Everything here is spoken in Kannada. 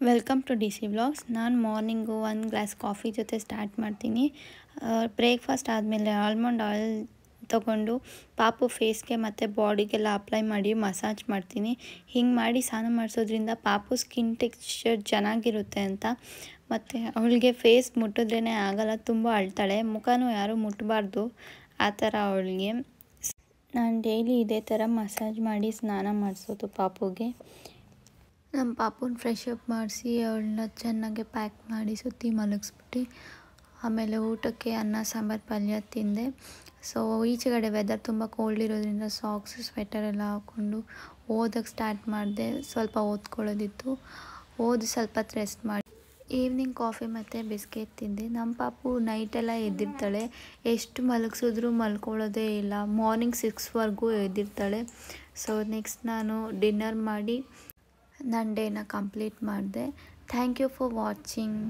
Welcome to D C vlogs. ನಾನು ಮಾರ್ನಿಂಗು ಒಂದು ಗ್ಲಾಸ್ ಕಾಫಿ ಜೊತೆ ಸ್ಟಾರ್ಟ್ ಮಾಡ್ತೀನಿ. ಬ್ರೇಕ್ಫಾಸ್ಟ್ ಆದಮೇಲೆ ಆಲ್ಮಂಡ್ ಆಯಿಲ್ ತೊಗೊಂಡು ಪಾಪು ಫೇಸ್ಗೆ ಮತ್ತು ಬಾಡಿಗೆಲ್ಲ ಅಪ್ಲೈ ಮಾಡಿ ಮಸಾಜ್ ಮಾಡ್ತೀನಿ. ಹಿಂಗೆ ಮಾಡಿ ಸ್ನಾನ ಮಾಡಿಸೋದ್ರಿಂದ ಪಾಪು ಸ್ಕಿನ್ ಟೆಕ್ಸ್ಚರ್ ಚೆನ್ನಾಗಿರುತ್ತೆ ಅಂತ. ಮತ್ತು ಅವಳಿಗೆ ಫೇಸ್ ಮುಟ್ಟಿದ್ರೇ ಆಗಲ್ಲ, ತುಂಬ ಅಳ್ತಾಳೆ. ಮುಖನೂ ಯಾರೂ ಮುಟ್ಟಬಾರ್ದು ಆ ಥರ ಅವಳಿಗೆ. ನಾನು ಡೈಲಿ ಇದೇ ಥರ ಮಸಾಜ್ ಮಾಡಿ ಸ್ನಾನ ಮಾಡಿಸೋದು ಪಾಪುಗೆ. ನಮ್ಮ ಪಾಪುನ ಫ್ರೆಶ್ ಅಪ್ ಮಾಡಿಸಿ ಅವಳನ್ನ ಚೆನ್ನಾಗಿ ಪ್ಯಾಕ್ ಮಾಡಿ ಸುತ್ತಿ ಮಲಗಿಸ್ಬಿಟ್ಟು ಆಮೇಲೆ ಊಟಕ್ಕೆ ಅನ್ನ ಸಾಂಬಾರು ಪಲ್ಯ ತಿಂದೆ. ಸೊ ಈಚೆಗಡೆ ವೆದರ್ ತುಂಬ ಕೋಲ್ಡ್ ಇರೋದ್ರಿಂದ ಸಾಕ್ಸ್ ಸ್ವೆಟರ್ ಎಲ್ಲ ಹಾಕ್ಕೊಂಡು ಓದೋಕ್ಕೆ ಸ್ಟಾರ್ಟ್ ಮಾಡಿದೆ. ಸ್ವಲ್ಪ ಓದ್ಕೊಳ್ಳೋದಿತ್ತು, ಓದಿ ಸ್ವಲ್ಪ ಹೊತ್ತು ರೆಸ್ಟ್ ಮಾಡಿ ಈವ್ನಿಂಗ್ ಕಾಫಿ ಮತ್ತು ಬಿಸ್ಕೆಟ್ ತಿಂದೆ. ನಮ್ಮ ಪಾಪು ನೈಟೆಲ್ಲ ಎದ್ದಿರ್ತಾಳೆ, ಎಷ್ಟು ಮಲಗಿಸಿದ್ರೂ ಮಲ್ಕೊಳ್ಳೋದೇ ಇಲ್ಲ. ಮಾರ್ನಿಂಗ್ 6ವರೆಗೂ ಎದ್ದಿರ್ತಾಳೆ. ಸೊ ನೆಕ್ಸ್ಟ್ ನಾನು ಡಿನ್ನರ್ ಮಾಡಿ ನನ್ನ ಡೇನ ಕಂಪ್ಲೀಟ್ ಮಾಡಿದೆ. Thank you for watching.